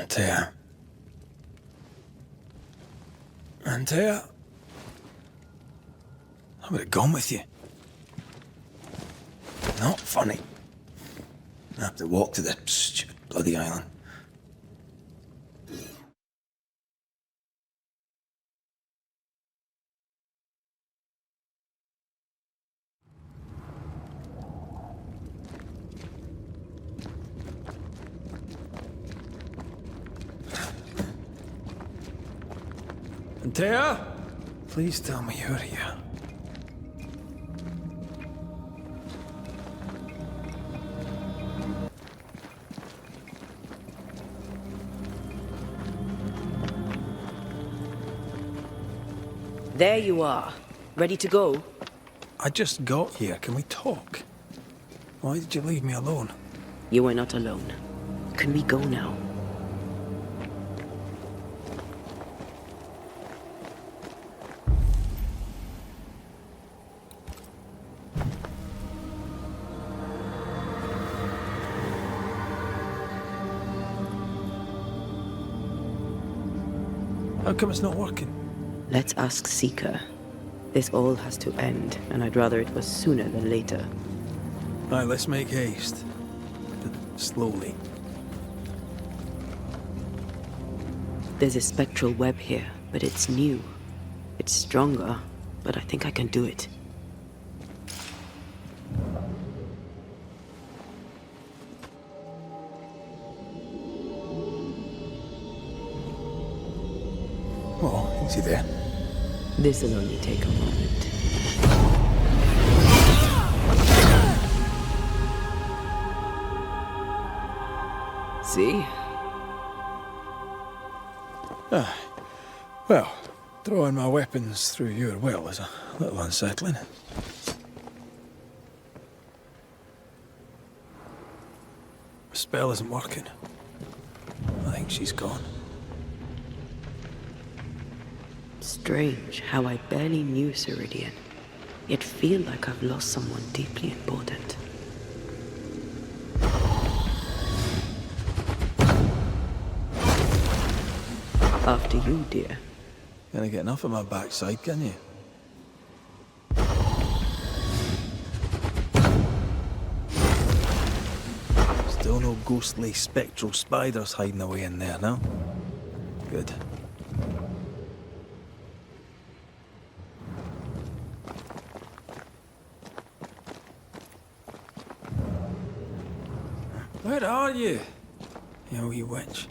Antea. Antea? I would have gone with you. Not funny. I have to walk to the stupid bloody island. Antea? Please tell me you're here. There you are. Ready to go? I just got here. Can we talk? Why did you leave me alone? You are not alone. Can we go now? How come it's not working? Let's ask Seeker. This all has to end, and I'd rather it was sooner than later. Right, let's make haste. But slowly. There's a spectral web here, but it's new. It's stronger, but I think I can do it. Oh, easy there. This'll only take a moment. See? Well, throwing my weapons through your will is a little unsettling. The spell isn't working. I think she's gone. Strange how I barely knew Ceridian, yet feel like I've lost someone deeply important. After you, dear. Gonna get enough of my backside, can you? Still no ghostly spectral spiders hiding away in there, no? Good. Where are you? You wee witch.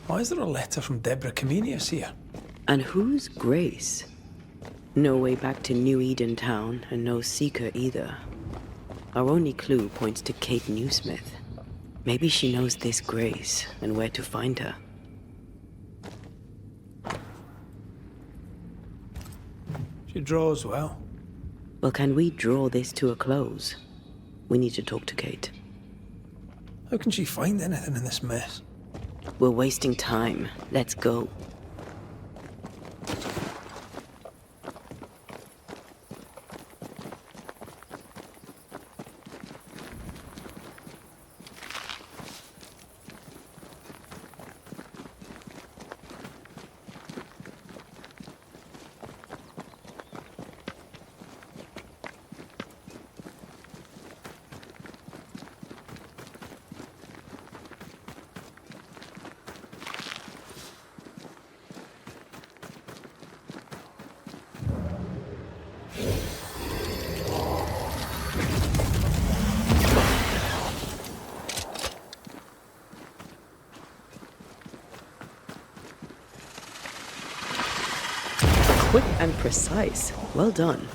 Why is there a letter from Deborah Comenius here? And who's Grace? No way back to New Eden Town, and no Seeker either. Our only clue points to Kate Newsmith. Maybe she knows this Grace, and where to find her. She draws well. Well, can we draw this to a close? We need to talk to Kate. How can she find anything in this mess? We're wasting time. Let's go. Quick and precise. Well done.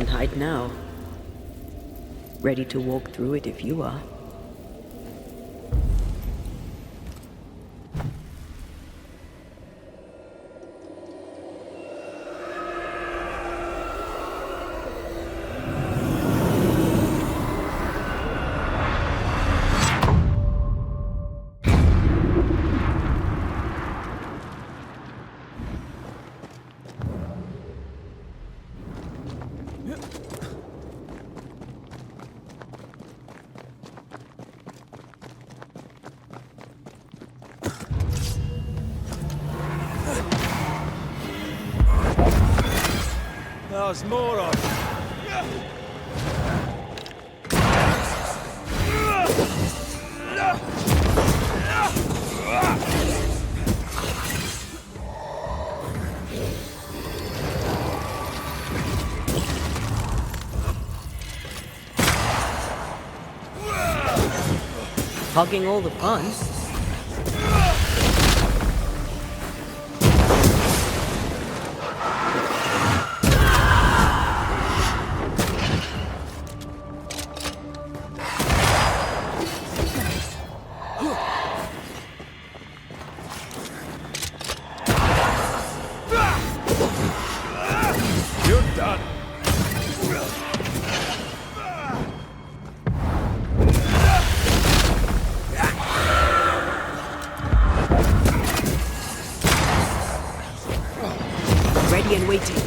can hide now. Ready to walk through it if you are. There's more of it. Hogging all the fun. You're done. Ready and waiting.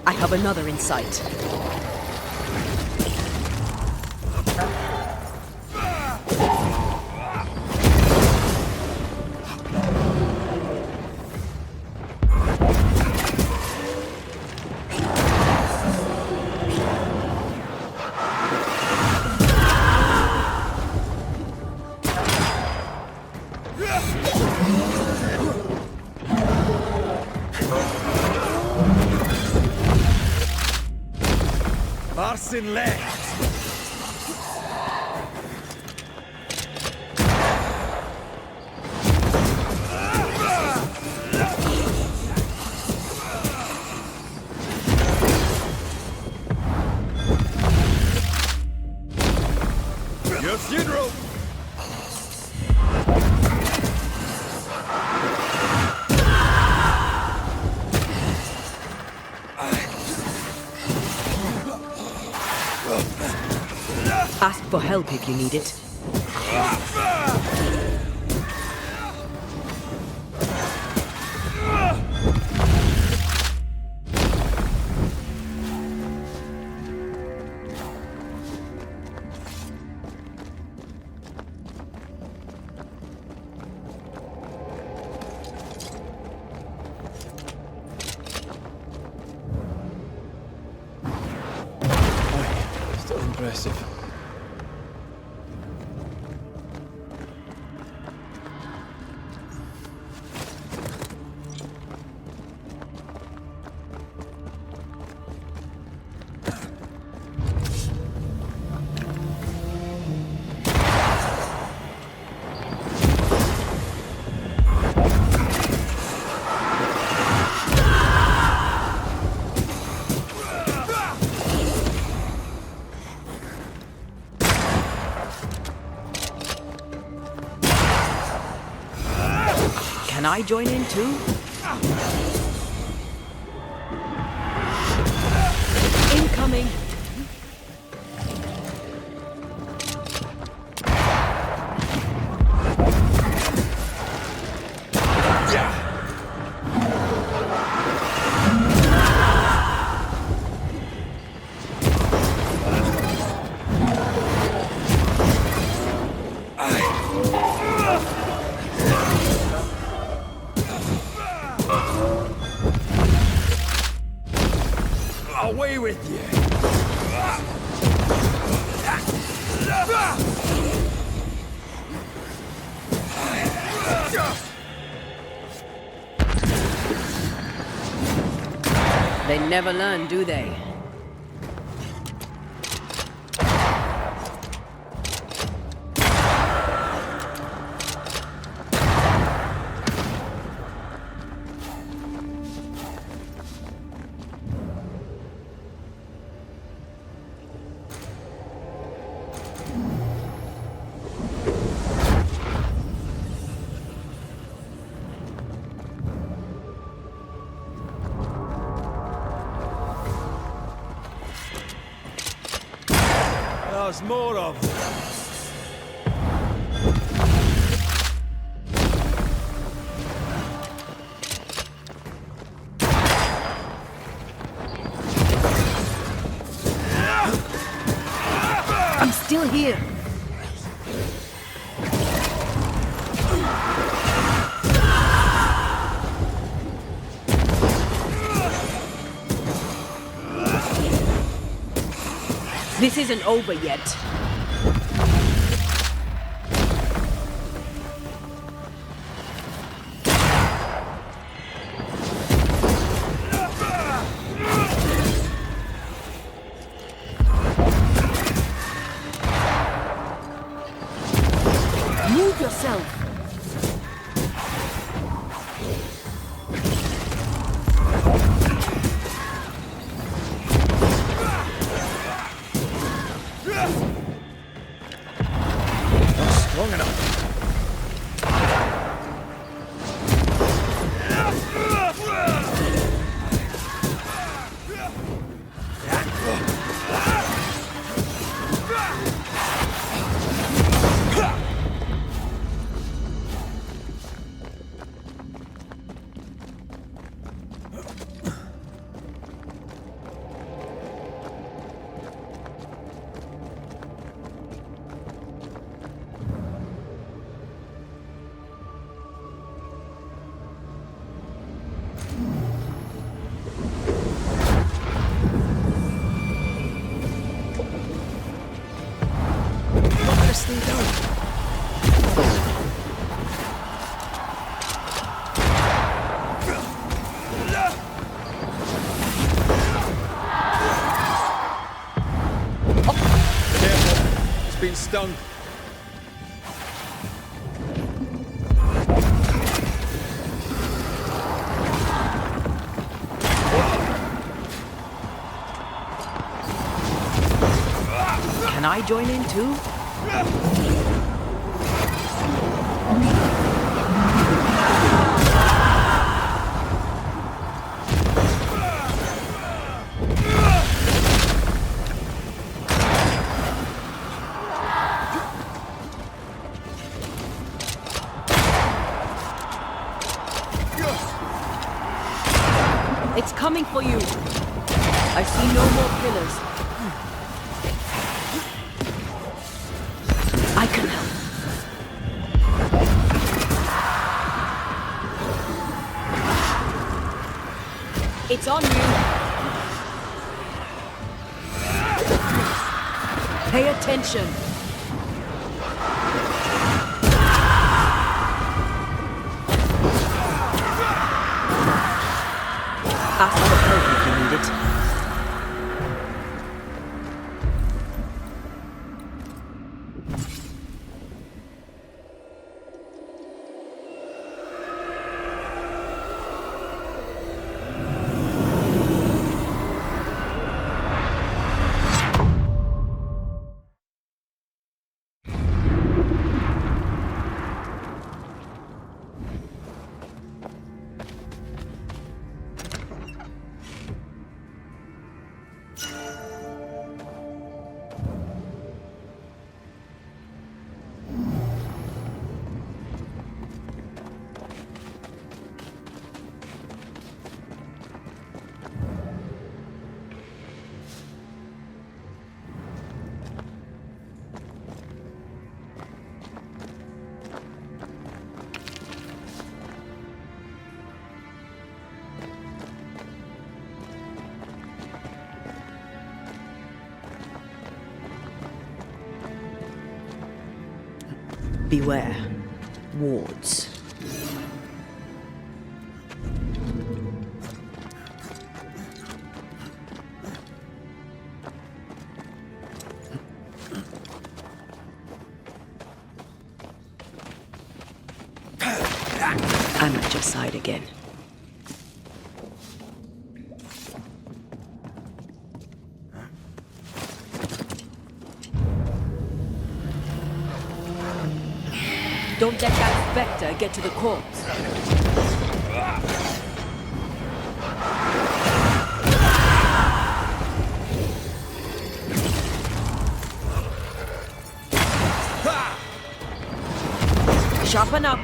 I have another in sight. Arson left. Your funeral. Ask for help if you need it. Still impressive. Can I join in too? Incoming! coming. Away with you! They never learn, do they? There's more of them. I'm still here. This isn't over yet. Move yourself. Long enough. Been stung. Can I join in too? It's coming for you. I see no more pillars. I can help. It's on you. Pay attention. Ask for help if you need it. Beware. Wards. I'm at your side again. Don't let that Spectre get to the corpse. Sharpen up.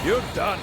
You're done.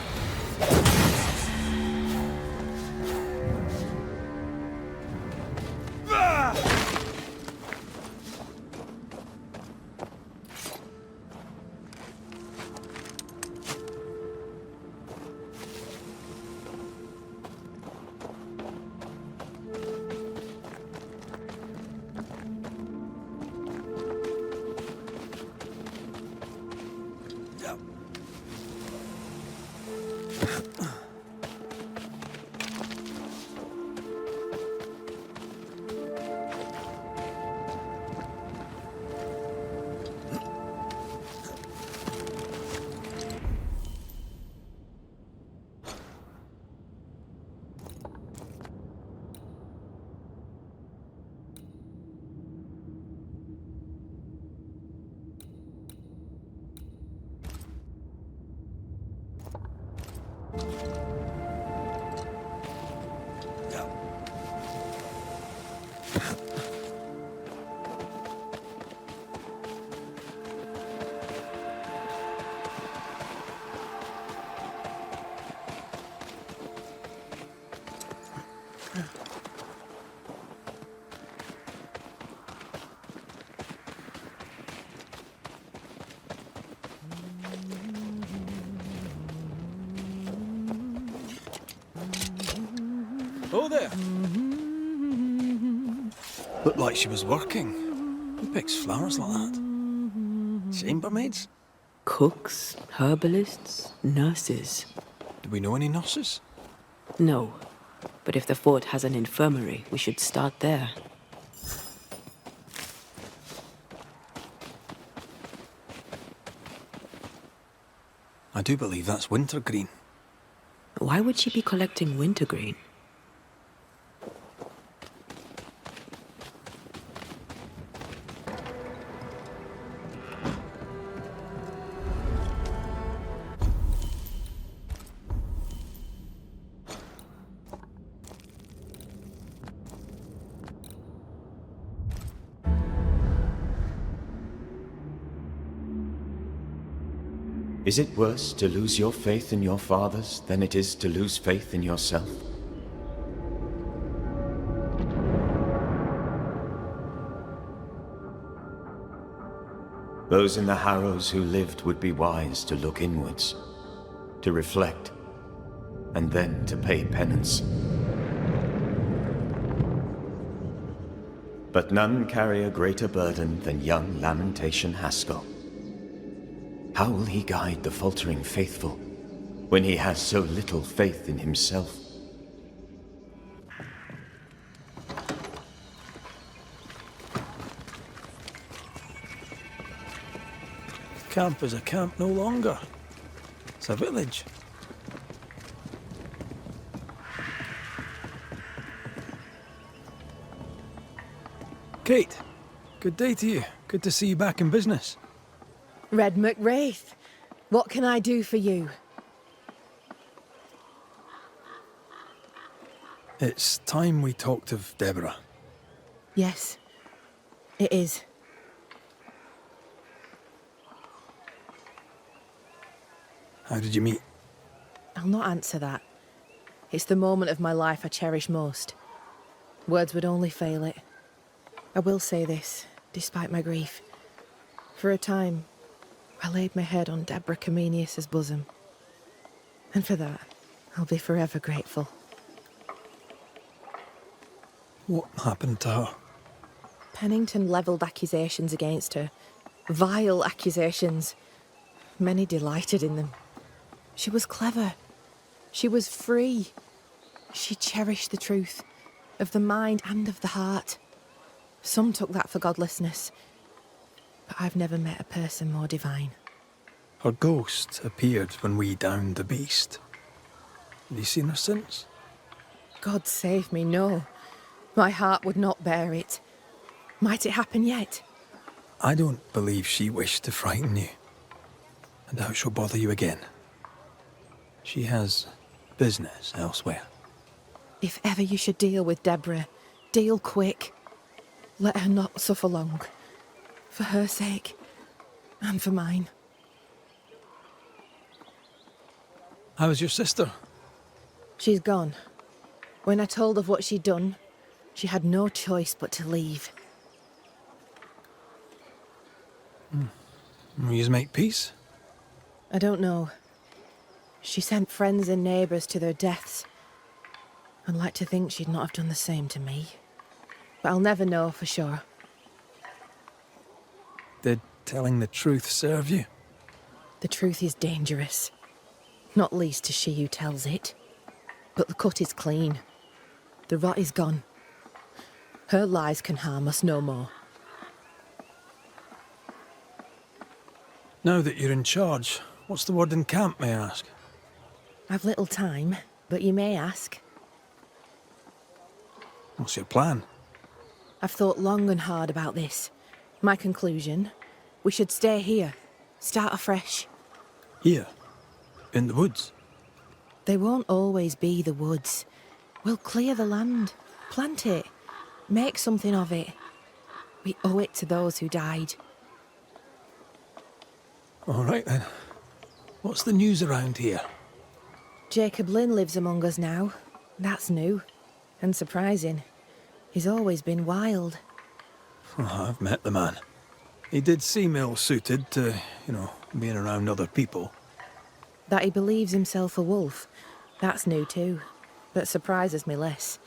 Oh there. Looked like she was working. Who picks flowers like that? Chambermaids? Cooks, herbalists, nurses. Do we know any nurses? No. But if the fort has an infirmary, we should start there. I do believe that's wintergreen. Why would she be collecting wintergreen? Is it worse to lose your faith in your fathers than it is to lose faith in yourself? Those in the Harrows who lived would be wise to look inwards, to reflect, and then to pay penance. But none carry a greater burden than young Lamentation Haskell. How will he guide the faltering faithful when he has so little faith in himself? Camp is a camp no longer. It's a village. Kate, good day to you. Good to see you back in business. Red McRaith, what can I do for you? It's time we talked of Deborah. Yes, it is. How did you meet? I'll not answer that. It's the moment of my life I cherish most. Words would only fail it. I will say this, despite my grief. For a time, I laid my head on Deborah Comenius's bosom. And for that, I'll be forever grateful. What happened to her? Pennington levelled accusations against her. Vile accusations. Many delighted in them. She was clever. She was free. She cherished the truth, of the mind and of the heart. Some took that for godlessness, but I've never met a person more divine. Her ghost appeared when we downed the beast. Have you seen her since? God save me, no. My heart would not bear it. Might it happen yet? I don't believe she wished to frighten you. I doubt she'll bother you again. She has business elsewhere. If ever you should deal with Deborah, deal quick. Let her not suffer long. For her sake, and for mine. How's your sister? She's gone. When I told of what she'd done, she had no choice but to leave. Will you make peace? I don't know. She sent friends and neighbours to their deaths. I'd like to think she'd not have done the same to me. But I'll never know for sure. Did telling the truth serve you? The truth is dangerous. Not least to she who tells it. But the cut is clean. The rot is gone. Her lies can harm us no more. Now that you're in charge, what's the word in camp, may I ask? I've little time, but you may ask. What's your plan? I've thought long and hard about this. My conclusion, we should stay here. Start afresh. Here? In the woods? They won't always be the woods. We'll clear the land, plant it, make something of it. We owe it to those who died. All right then. What's the news around here? Jacob Lynn lives among us now. That's new. And surprising. He's always been wild. Oh, I've met the man. He did seem ill-suited to, being around other people. That he believes himself a wolf. That's new too. But surprises me less.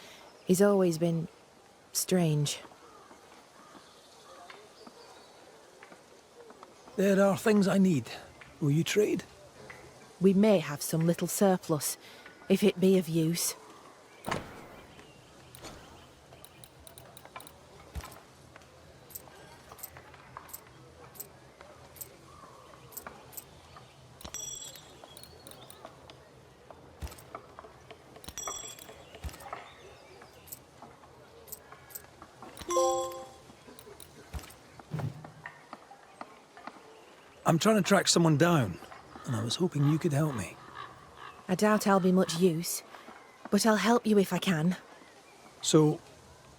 He's always been strange. There are things I need. Will you trade? We may have some little surplus, if it be of use. I'm trying to track someone down, and I was hoping you could help me. I doubt I'll be much use, but I'll help you if I can. So,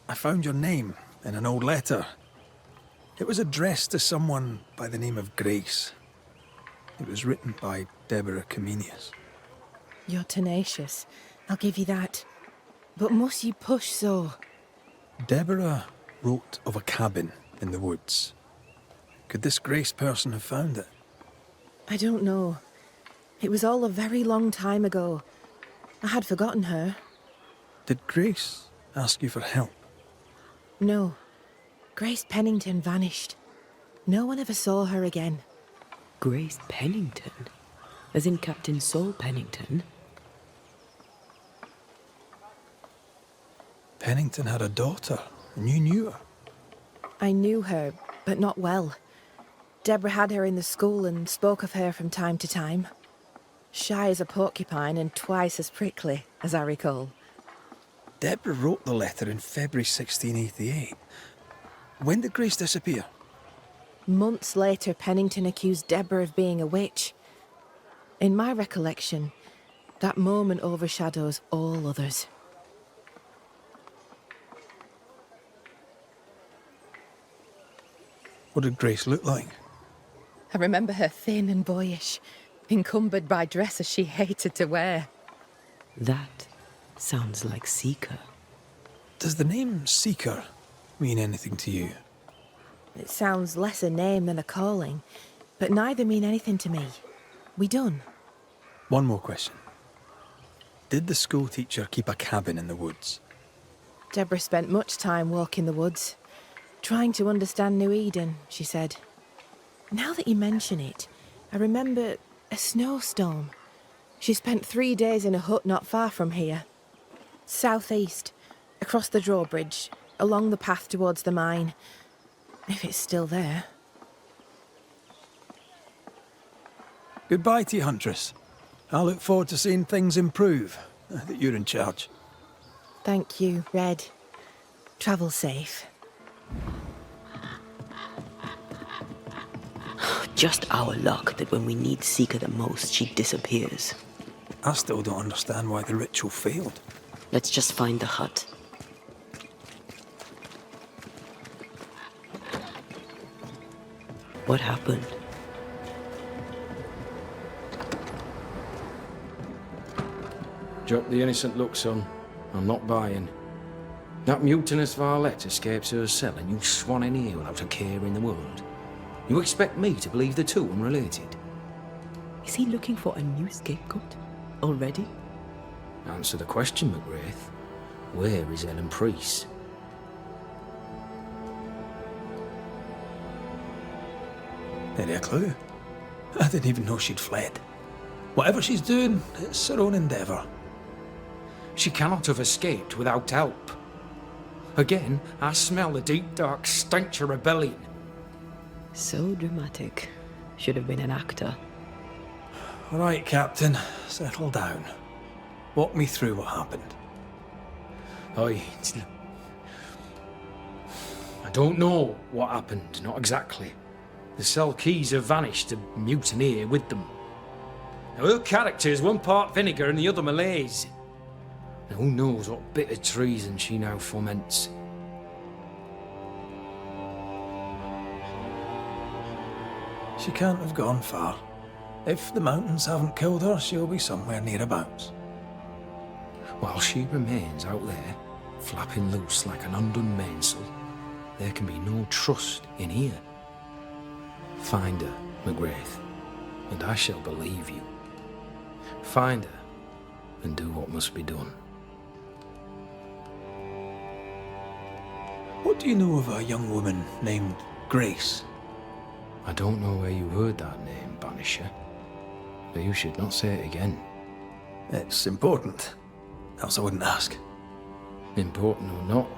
I found your name in an old letter. It was addressed to someone by the name of Grace. It was written by Deborah Comenius. You're tenacious. I'll give you that. But must you push so? Deborah wrote of a cabin in the woods. Could this Grace person have found it? I don't know. It was all a very long time ago. I had forgotten her. Did Grace ask you for help? No. Grace Pennington vanished. No one ever saw her again. Grace Pennington? As in Captain Saul Pennington? Pennington had a daughter, and you knew her. I knew her, but not well. Deborah had her in the school and spoke of her from time to time. Shy as a porcupine and twice as prickly, as I recall. Deborah wrote the letter in February 1688. When did Grace disappear? Months later, Pennington accused Deborah of being a witch. In my recollection, that moment overshadows all others. What did Grace look like? I remember her thin and boyish, encumbered by dresses she hated to wear. That sounds like Seeker. Does the name Seeker mean anything to you? It sounds less a name than a calling, but neither mean anything to me. We done? One more question. Did the school teacher keep a cabin in the woods? Deborah spent much time walking the woods, trying to understand New Eden, she said. Now that you mention it, I remember a snowstorm. She spent 3 days in a hut not far from here. Southeast, across the drawbridge, along the path towards the mine. If it's still there. Goodbye to you, Huntress. I look forward to seeing things improve, now that you're in charge. Thank you, Red. Travel safe. Just our luck that when we need Seeker the most, she disappears. I still don't understand why the ritual failed. Let's just find the hut. What happened? Drop the innocent look, son. I'm not buying. That mutinous varlet escapes her cell and you swan in here without a care in the world. You expect me to believe the two unrelated? Is he looking for a new scapegoat? Already? Answer the question, McRaith. Where is Ellen Priest? Any a clue? I didn't even know she'd fled. Whatever she's doing, it's her own endeavour. She cannot have escaped without help. Again, I smell the deep, dark stench of rebellion. So dramatic. Should have been an actor. All right, Captain, settle down. Walk me through what happened. I don't know what happened, not exactly. The cell keys have vanished, the mutineer with them. Now, her character is one part vinegar and the other malaise. Now, who knows what bitter treason she now foments. She can't have gone far. If the mountains haven't killed her, she'll be somewhere nearabouts. While she remains out there, flapping loose like an undone mainsail, there can be no trust in here. Find her, McGrath, and I shall believe you. Find her, and do what must be done. What do you know of a young woman named Grace? I don't know where you heard that name, Banisher, but you should not say it again. It's important, else I wouldn't ask. Important or not,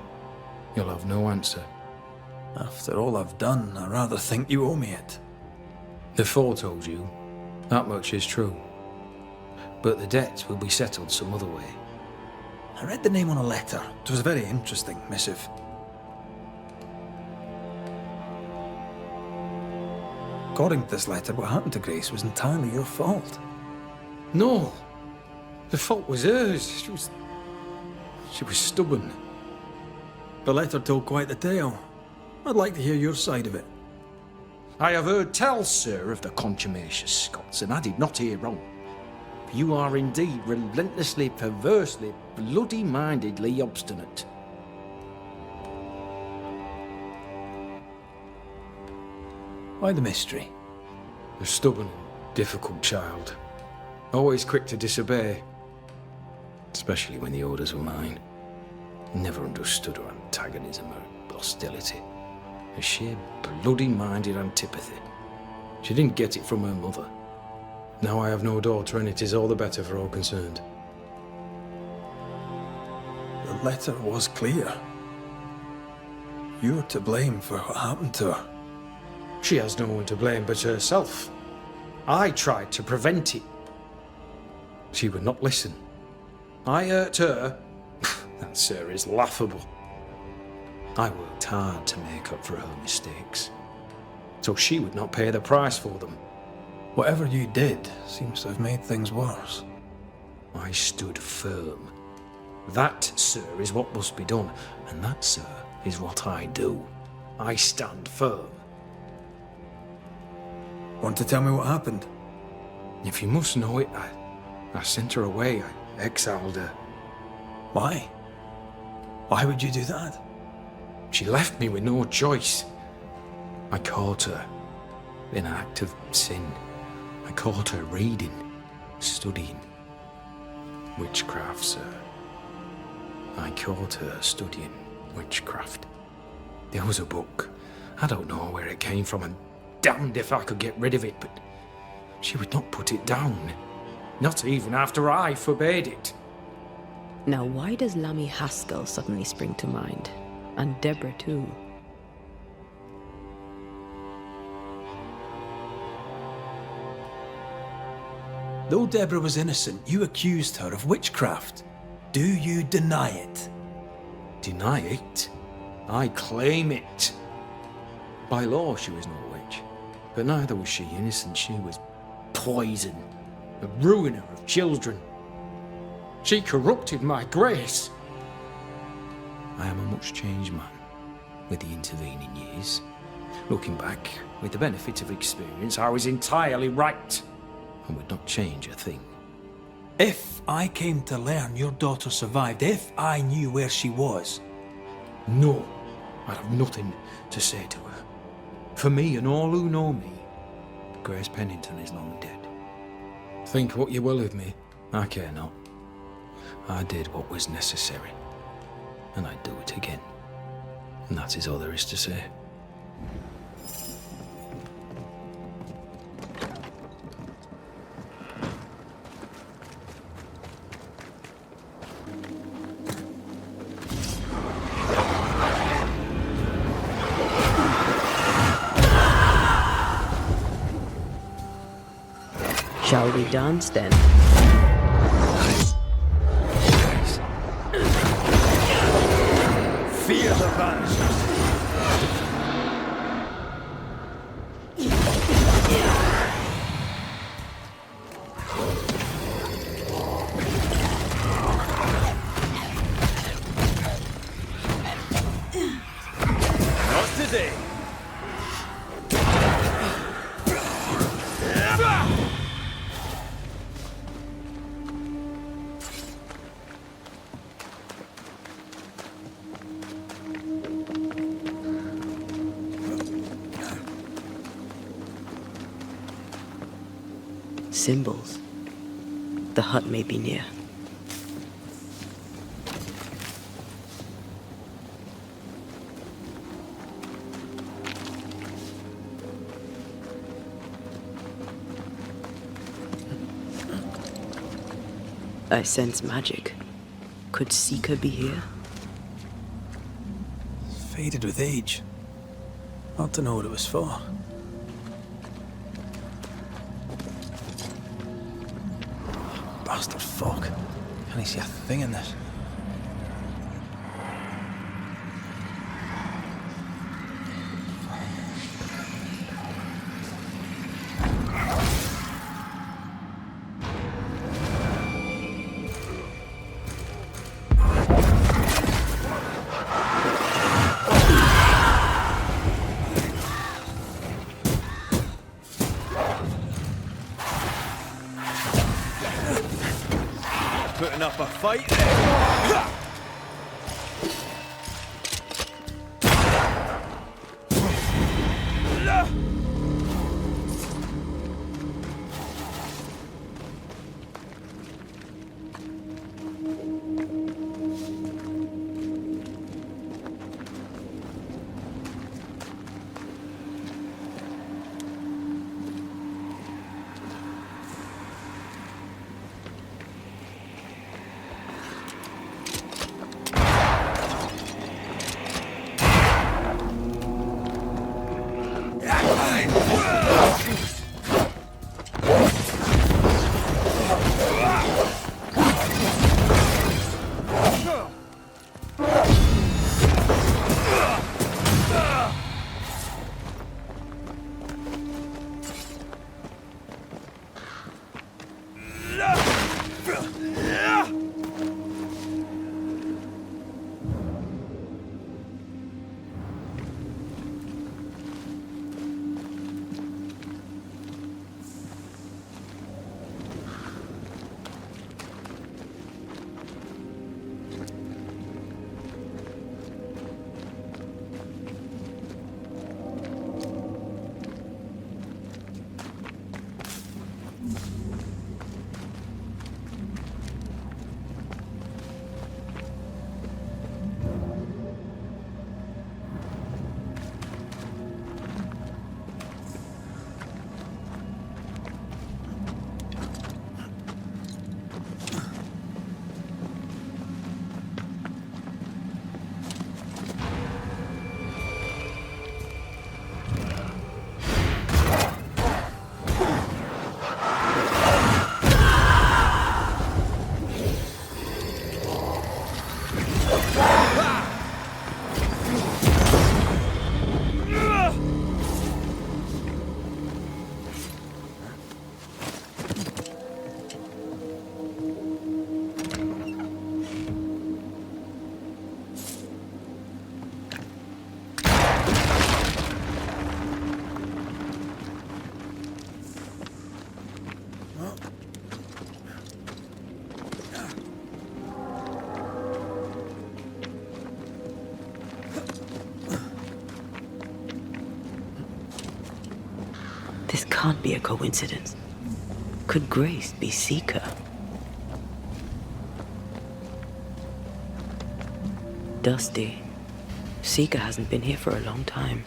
you'll have no answer. After all I've done, I rather think you owe me it. The Four told you, that much is true. But the debt will be settled some other way. I read the name on a letter. It was a very interesting missive. According to this letter, what happened to Grace was entirely your fault. No! The fault was hers. She was stubborn. The letter told quite the tale. I'd like to hear your side of it. I have heard tell, sir, of the contumacious Scots, and I did not hear wrong. You are indeed relentlessly, perversely, bloody-mindedly obstinate. Why the mystery? A stubborn and difficult child. Always quick to disobey. Especially when the orders were mine. Never understood her antagonism or hostility. A sheer bloody-minded antipathy. She didn't get it from her mother. Now I have no daughter, and it is all the better for all concerned. The letter was clear. You're to blame for what happened to her. She has no one to blame but herself. I tried to prevent it. She would not listen. I hurt her. That, sir, is laughable. I worked hard to make up for her mistakes, so she would not pay the price for them. Whatever you did seems to have made things worse. I stood firm. That, sir, is what must be done, and that, sir, is what I do. I stand firm. Want to tell me what happened? If you must know it, I sent her away. I exiled her. Why? Why would you do that? She left me with no choice. I caught her in an act of sin. I caught her reading, studying. Witchcraft, sir. I caught her studying witchcraft. There was a book. I don't know where it came from, and damned if I could get rid of it, but she would not put it down. Not even after I forbade it. Now, why does Lammy Haskell suddenly spring to mind? And Deborah, too. Though Deborah was innocent, you accused her of witchcraft. Do you deny it? Deny it? I claim it. By law, she was no witch. But neither was she innocent. She was poison, a ruiner of children. She corrupted my grace. I am a much changed man with the intervening years. Looking back, with the benefit of experience, I was entirely right and would not change a thing. If I came to learn your daughter survived, if I knew where she was... No, I'd have nothing to say to her. For me and all who know me, Grace Pennington is long dead. Think what you will of me, I care not. I did what was necessary, and I'd do it again. And that is all there is to say. Shall we dance then? Fear the Banishers! Not today! Symbols. The hut may be near. I sense magic. Could Seeker be here? Faded with age. Hard to know what it was for. Bastard fog. Can't he see a thing in this? Putting up a fight there. can't be a coincidence. Could Grace be Seeker? Dusty. Seeker hasn't been here for a long time.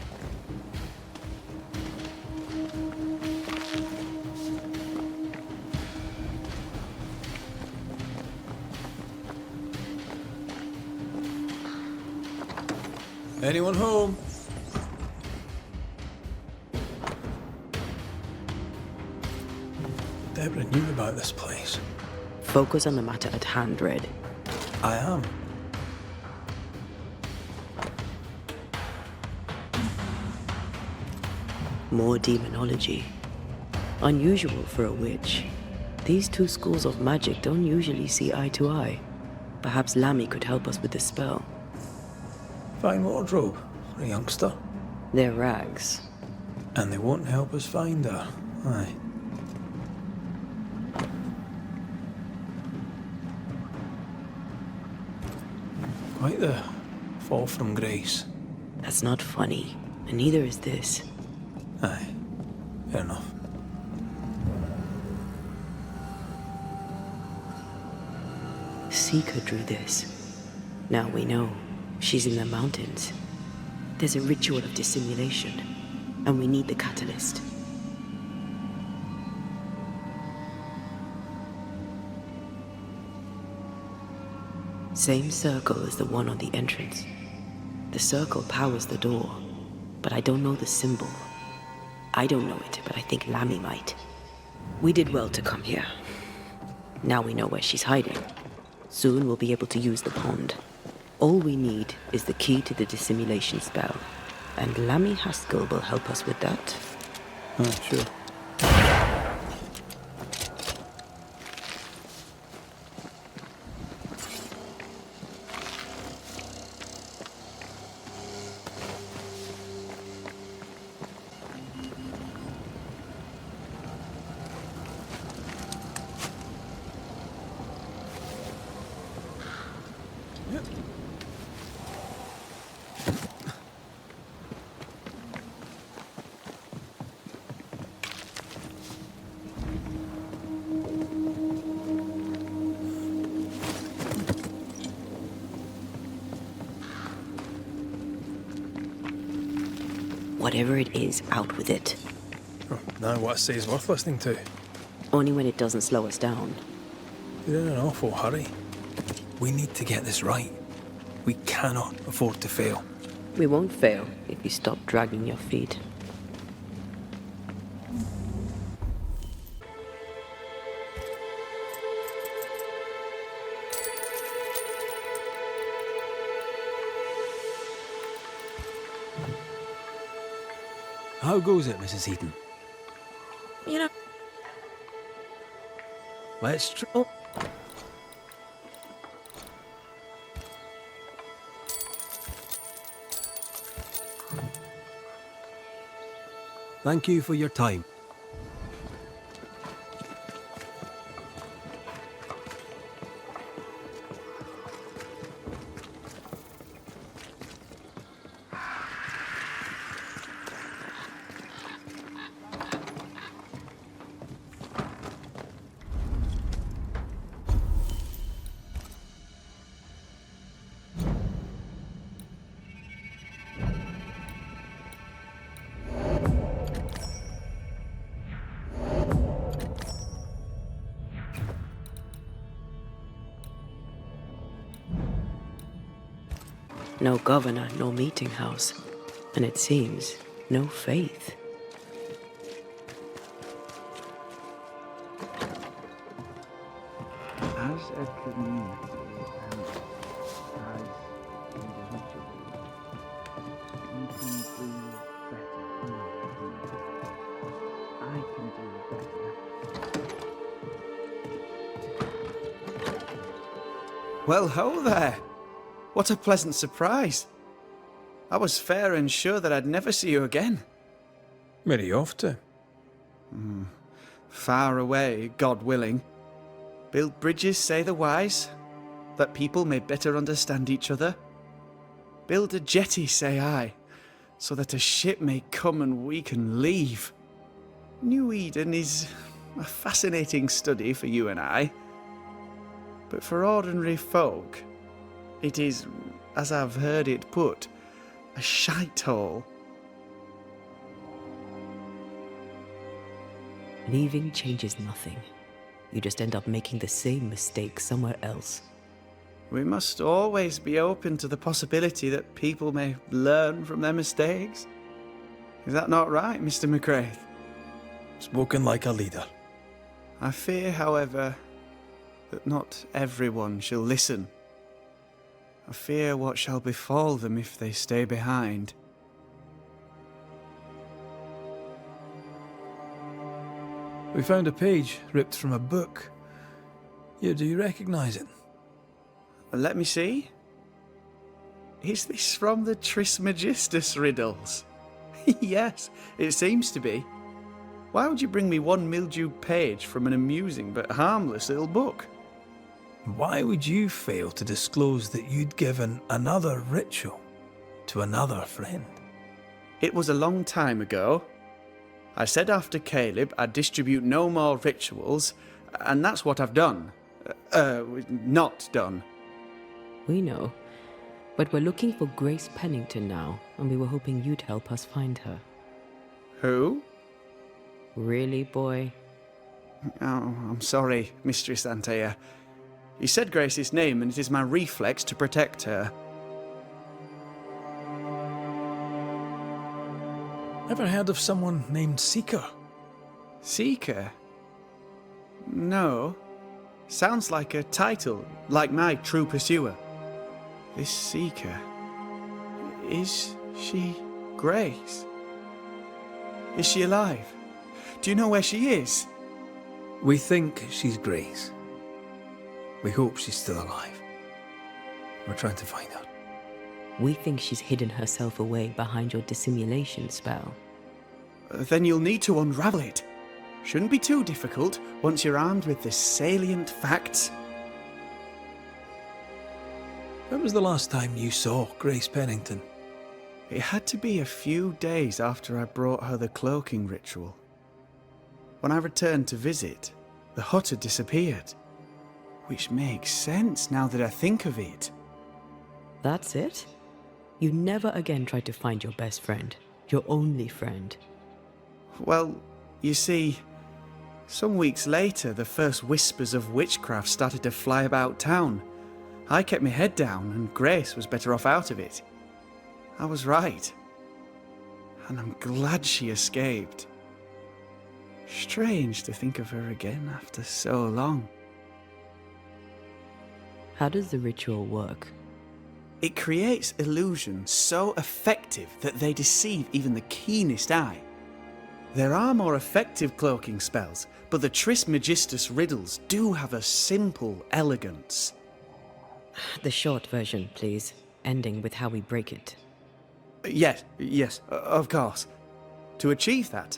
Anyone home? Deborah knew about this place. Focus on the matter at hand, Red. I am. More demonology. Unusual for a witch. These two schools of magic don't usually see eye to eye. Perhaps Lammy could help us with the spell. Fine wardrobe for a youngster. They're rags. And they won't help us find her. Aye. Quite the fall from grace. That's not funny, and neither is this. Aye. Fair enough. Seeker drew this. Now we know. She's in the mountains. There's a ritual of dissimulation, and we need the catalyst. Same circle as the one on the entrance. The circle powers the door, but I don't know the symbol. I don't know it, but I think Lammy might. We did well to come here. Now we know where she's hiding. Soon we'll be able to use the pond. All we need is the key to the dissimulation spell, and Lammy Haskell will help us with that. Sure. Whatever it is, out with it. Oh, now what I say is worth listening to. Only when it doesn't slow us down. You're in an awful hurry. We need to get this right. We cannot afford to fail. We won't fail if you stop dragging your feet. How goes it, Mrs. Eden? You know, Let's try. oh, Thank you for your time. No governor, no meeting house. And it seems, no faith. As a community and as individuals, you can do better. I can do better. Well, ho there! What a pleasant surprise. I was fair and sure that I'd never see you again. Where are you off to? Far away, God willing. Build bridges, say the wise, that people may better understand each other. Build a jetty, say I, so that a ship may come and we can leave. New Eden is a fascinating study for you and I. But for ordinary folk, it is, as I've heard it put, a shithole. Leaving changes nothing. You just end up making the same mistake somewhere else. We must always be open to the possibility that people may learn from their mistakes. Is that not right, Mr. McRaith? Spoken like a leader. I fear, however, that not everyone shall listen. I fear what shall befall them if they stay behind. We found a page ripped from a book. Yeah, do you recognize it? Let me see. Is this from the Trismegistus riddles? Yes, it seems to be. Why would you bring me one mildewed page from an amusing but harmless little book? Why would you fail to disclose that you'd given another ritual to another friend? It was a long time ago. I said after Caleb I'd distribute no more rituals, and that's what I've done. Not done. We know. But we're looking for Grace Pennington now, and we were hoping you'd help us find her. Who? Really, boy? Oh, I'm sorry, Mistress Antea. You said Grace's name, and it is my reflex to protect her. Ever heard of someone named Seeker? Seeker? No. Sounds like a title, like my True Pursuer. This Seeker... Is she Grace? Is she alive? Do you know where she is? We think she's Grace. We hope she's still alive. We're trying to find her. We think she's hidden herself away behind your dissimulation spell. Then you'll need to unravel it. Shouldn't be too difficult once you're armed with the salient facts. When was the last time you saw Grace Pennington? It had to be a few days after I brought her the cloaking ritual. When I returned to visit, the hut had disappeared. Which makes sense now that I think of it. That's it? You never again tried to find your best friend, your only friend. Well, you see, some weeks later, the first whispers of witchcraft started to fly about town. I kept my head down, and Grace was better off out of it. I was right. And I'm glad she escaped. Strange to think of her again after so long. How does the ritual work? It creates illusions so effective that they deceive even the keenest eye. There are more effective cloaking spells, but the Trismegistus riddles do have a simple elegance. The short version, please, ending with how we break it. Yes, of course. To achieve that,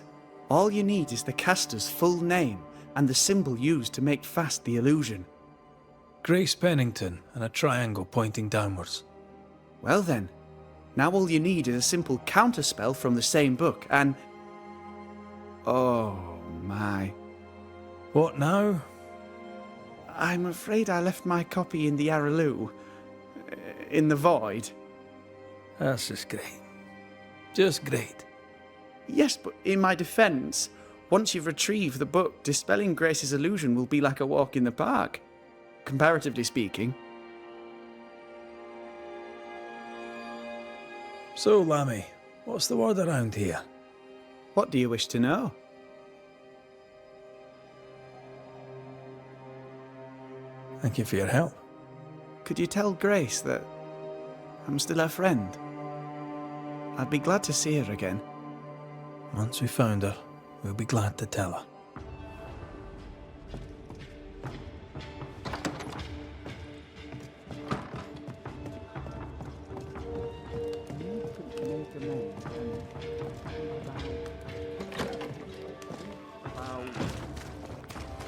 all you need is the caster's full name and the symbol used to make fast the illusion. Grace Pennington and a triangle pointing downwards. Well then, now all you need is a simple counterspell from the same book and... Oh my. What now? I'm afraid I left my copy in the Araloo. In the void. That's just great. Just great. Yes, but in my defence, once you've retrieved the book, dispelling Grace's illusion will be like a walk in the park. Comparatively speaking. So, Lammy, what's the word around here? What do you wish to know? Thank you for your help. Could you tell Grace that I'm still her friend? I'd be glad to see her again. Once we found her, we'll be glad to tell her.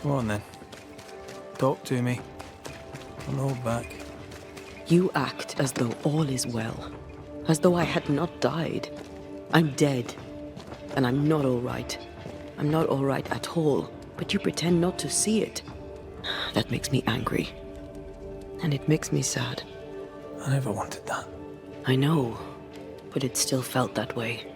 Come on then. Talk to me. Don't hold back. You act as though all is well, as though I had not died. I'm dead, and I'm not all right. I'm not all right at all, but you pretend not to see it. That makes me angry. And it makes me sad. I never wanted that. I know, but it still felt that way.